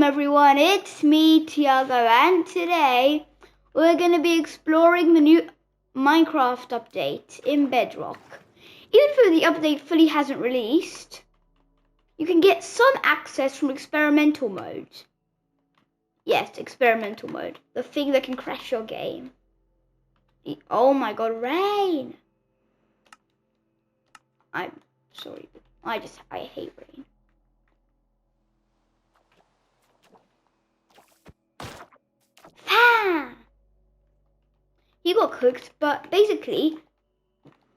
everyone, it's me, Tiago, and today we're going to be exploring the new Minecraft update in Bedrock. Even though the update fully hasn't released, you can get some access from experimental mode. Yes, experimental mode, the thing that can crash your game. Oh my god, rain! I'm sorry, I hate rain. He got cooked, but basically,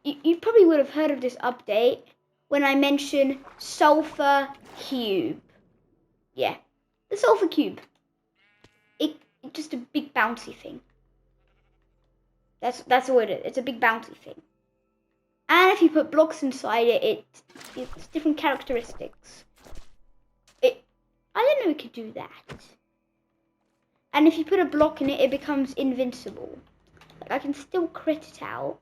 you probably would have heard of this update when I mentioned sulfur cube. Yeah, the sulfur cube. It's just a big bouncy thing. That's what it is. It's a big bouncy thing. And if you put blocks inside it, it's different characteristics. I didn't know it could do that. And if you put a block in it, it becomes invincible. I can still crit it out.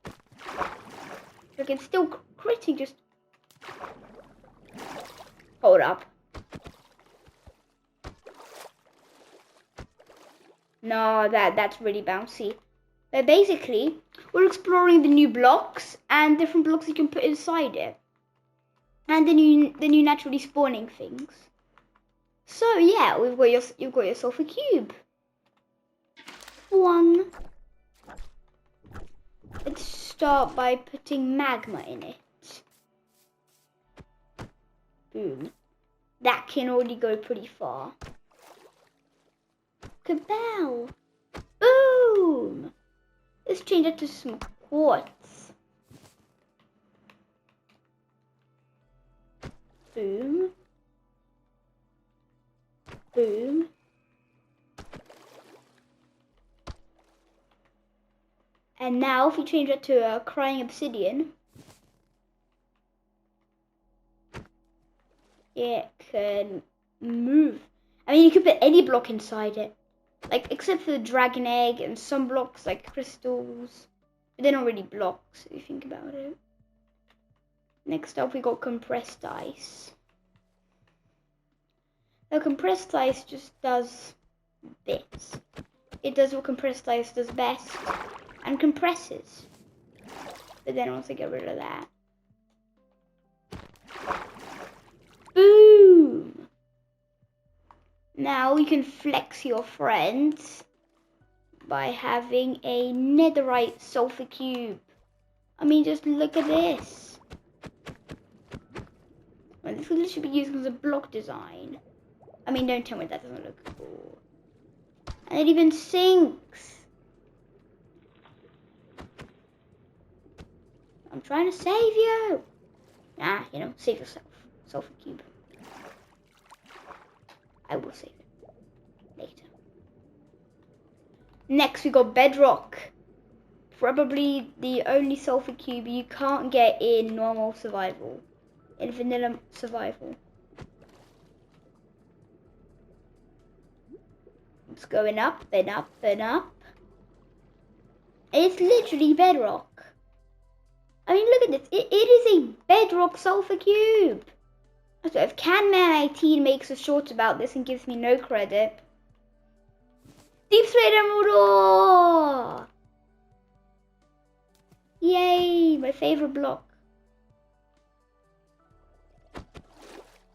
I can still crit it, just hold up. No, that's really bouncy. But basically, we're exploring the new blocks and different blocks you can put inside it. And the new naturally spawning things. So yeah, you've got yourself a cube. One. Let's start by putting magma in it. Boom. That can already go pretty far. Kabow! Boom! Let's change it to some quartz. Boom. Boom. And now if we change it to a crying obsidian, it can move. I mean, you could put any block inside it. Like, except for the dragon egg and some blocks like crystals. But they're not really blocks if you think about it. Next up we got compressed ice. Now compressed ice just does this. It does what compressed ice does best. And compresses. But then once I get rid of that. Boom! Now you can flex your friends by having a netherite sulfur cube. I mean, just look at this. Well, this could literally be used as a block design. I mean, don't tell me that doesn't look cool. And it even sinks. I'm trying to save you. Save yourself. Sulfur cube. I will save it later. Next we got Bedrock. Probably the only sulfur cube you can't get in normal survival. In vanilla survival. It's going up and up and up. It's literally Bedrock. I mean, look at this. It is a Bedrock sulfur cube. So if CanMan18 makes a short about this and gives me no credit. Deep Slate Emerald Ore! Yay, my favorite block.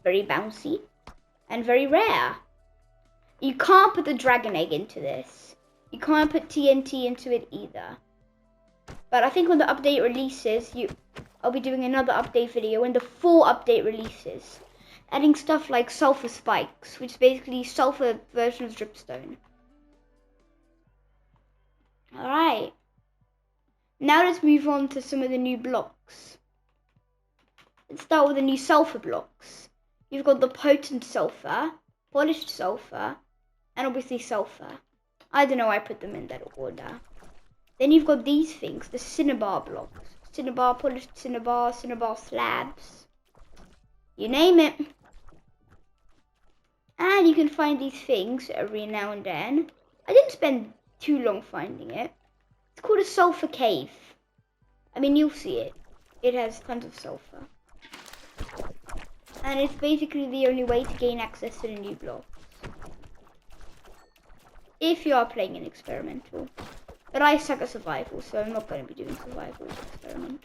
Very bouncy and very rare. You can't put the dragon egg into this. You can't put TNT into it either. But I think when the update releases, I'll be doing another update video when the full update releases. Adding stuff like sulfur spikes, which is basically sulfur version of dripstone. Alright. Now let's move on to some of the new blocks. Let's start with the new sulfur blocks. You've got the potent sulfur, polished sulfur, and obviously sulfur. I don't know why I put them in that order. Then you've got these things, the cinnabar blocks. Cinnabar, polished cinnabar, cinnabar slabs. You name it. And you can find these things every now and then. I didn't spend too long finding it. It's called a sulfur cave. I mean, you'll see it. It has tons of sulfur. And it's basically the only way to gain access to the new blocks. if you are playing an experimental. But I suck at survival, so I'm not going to be doing survival experiment.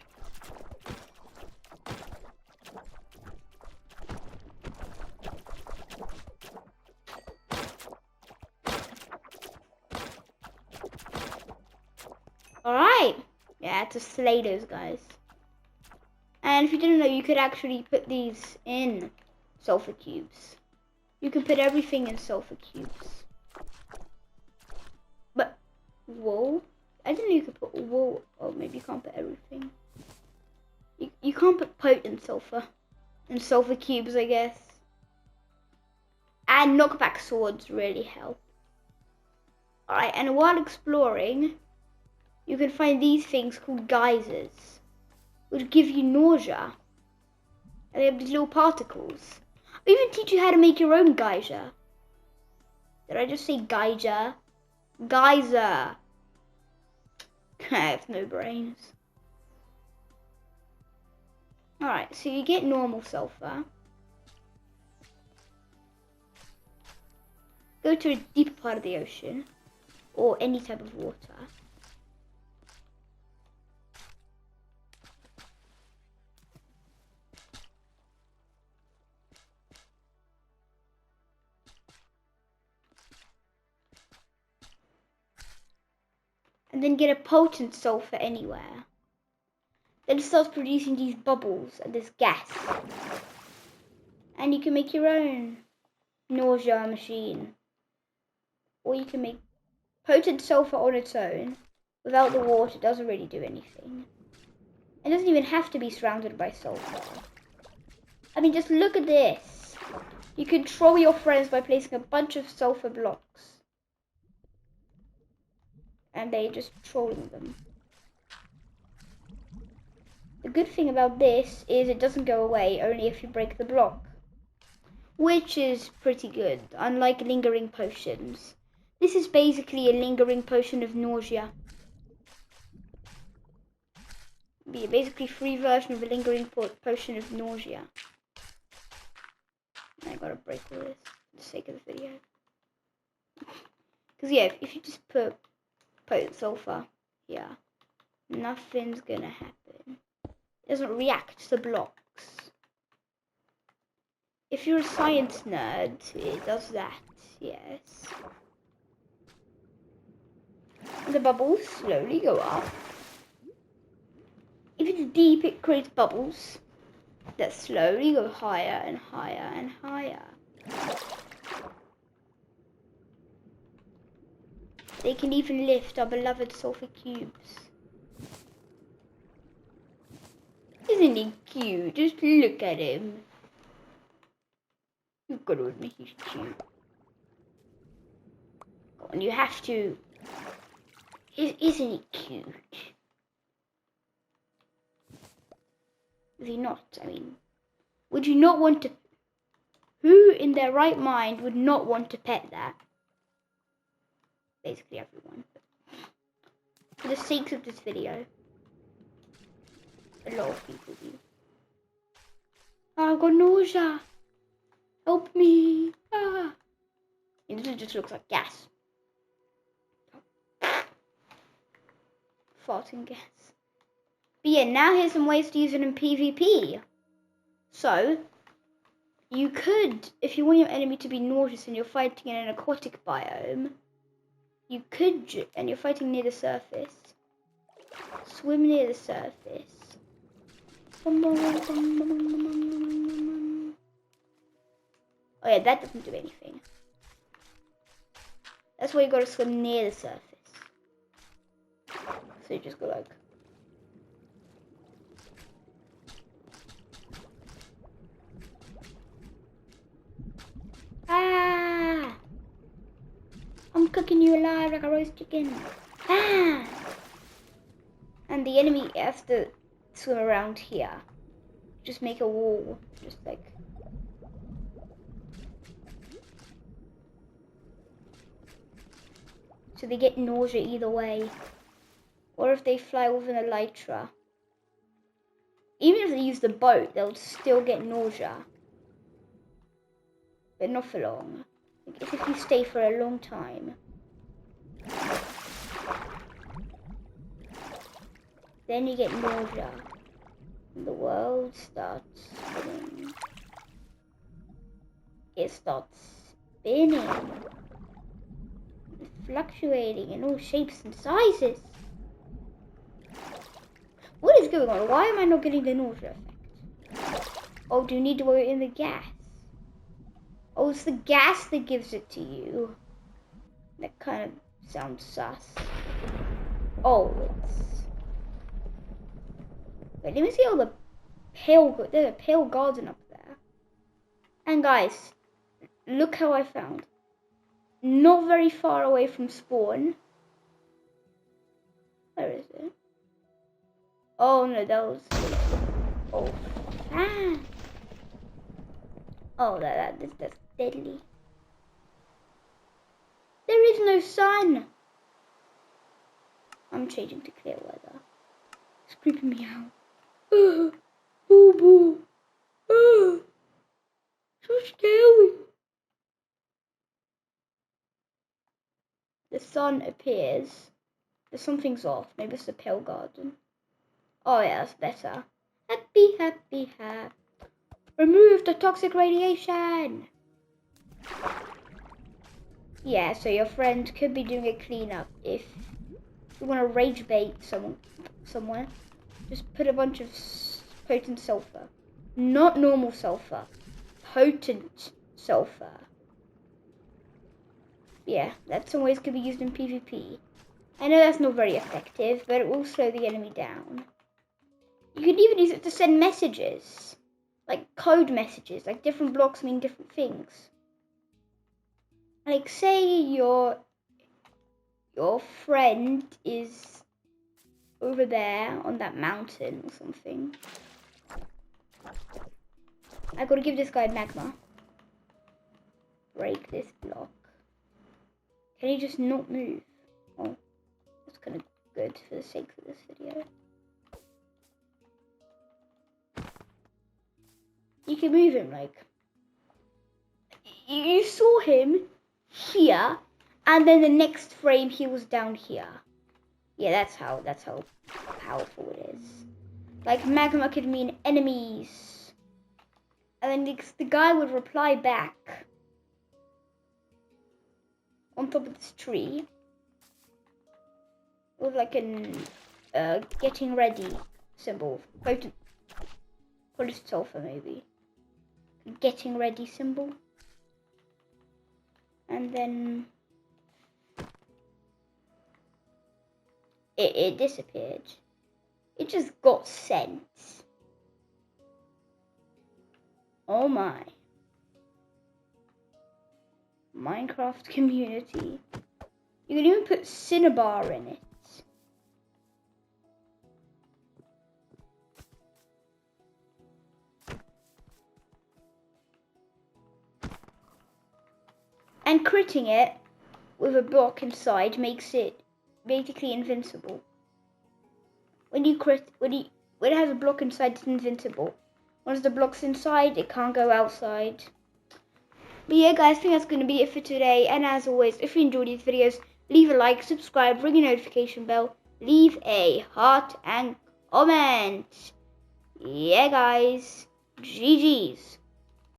Alright. Yeah, to slay those guys. And if you didn't know, you could actually put these in sulfur cubes. You can put everything in sulfur cubes. But wool? I didn't know you could put wool. Oh, maybe you can't put everything. You can't put potent sulfur in sulfur cubes, I guess. And knockback swords really help. Alright, and while exploring, you can find these things called geysers, which give you nausea. And they have these little particles. I even teach you how to make your own geyser. Did I just say geyser? Geyser. I have no brains. Alright, so you get normal sulfur. Go to a deeper part of the ocean, or any type of water. And then get a potent sulfur anywhere. Then it starts producing these bubbles and this gas. And you can make your own nausea machine. Or you can make potent sulfur on its own. Without the water, it doesn't really do anything. It doesn't even have to be surrounded by sulfur. I mean, just look at this. You can troll your friends by placing a bunch of sulfur blocks. And they're just trolling them. The good thing about this is it doesn't go away only if you break the block. Which is pretty good, unlike lingering potions. This is basically a lingering potion of nausea. Be a basically free version of a lingering potion of nausea. I gotta break all this for the sake of the video. Because yeah, if you just put potent sulfur here, nothing's gonna happen. It doesn't react to the blocks. If you're a science nerd, it does that, yes. The bubbles slowly go up. If it's deep, it creates bubbles that slowly go higher and higher and higher. They can even lift our beloved sulfur cubes. Isn't he cute? Just look at him. You've got to admit he's cute. And you have to. Isn't he cute? Is he not? I mean, would you not want to? Who in their right mind would not want to pet that? Basically everyone. For the sake of this video, a lot of people do. Oh, I've got nausea. Help me. Ah. It just looks like gas. Farting gas. But yeah, now here's some ways to use it in PvP. So, you could, if you want your enemy to be nauseous and you're fighting in an aquatic biome, you could, and you're fighting near the surface, swim near the surface. Oh yeah, that doesn't do anything. That's why you gotta swim near the surface. So you just go like. Ah! I'm cooking you alive like a roast chicken. Ah! And the enemy has to swim around here. Just make a wall. Just like. So they get nausea either way. Or if they fly with an elytra. Even if they use the boat, they'll still get nausea. But not for long. If you stay for a long time. Then you get nausea. And the world starts spinning. It starts spinning. Fluctuating in all shapes and sizes. What is going on? Why am I not getting the nausea effect? Oh, do you need to wear it in the gas? Oh, it's the gas that gives it to you. That kind of sounds sus. Oh, it's... Wait, let me see all the pale... There's a pale garden up there. And guys, look how I found. Not very far away from spawn. Where is it? Oh no, that was... Oh, ah. Oh, that's deadly. There is no sun. I'm changing to clear weather. It's creeping me out. Oh, boo. Oh, so scary. The sun appears. There's something's off. Maybe it's the pale garden. Oh yeah, that's better. Happy. Remove the toxic radiation. Yeah, so your friend could be doing a cleanup. If you want to rage bait somewhere, just put a bunch of potent sulfur. Not normal sulfur. Potent sulfur. Yeah, that some ways could be used in PvP. I know that's not very effective, but it will slow the enemy down. You could even use it to send messages. Like code messages. Like different blocks mean different things. Like say your friend is over there on that mountain or something. I gotta give this guy magma. Break this block. Can he just not move? Oh, that's kind of good for the sake of this video. You can move him, like... You saw him here, and then the next frame he was down here. Yeah, that's how powerful it is. Like, magma could mean enemies. And then the guy would reply back. On top of this tree. With like an getting ready symbol. Potent sulfur maybe. Getting ready symbol. And then it disappeared. It just got sent. Oh my. Minecraft community. You can even put cinnabar in it. And critting it with a block inside makes it basically invincible. When it has a block inside, it's invincible. Once the block's inside, it can't go outside. But yeah guys, I think that's going to be it for today. And as always, if you enjoyed these videos, leave a like, subscribe, ring a notification bell, leave a heart and comment. Yeah guys, GG's.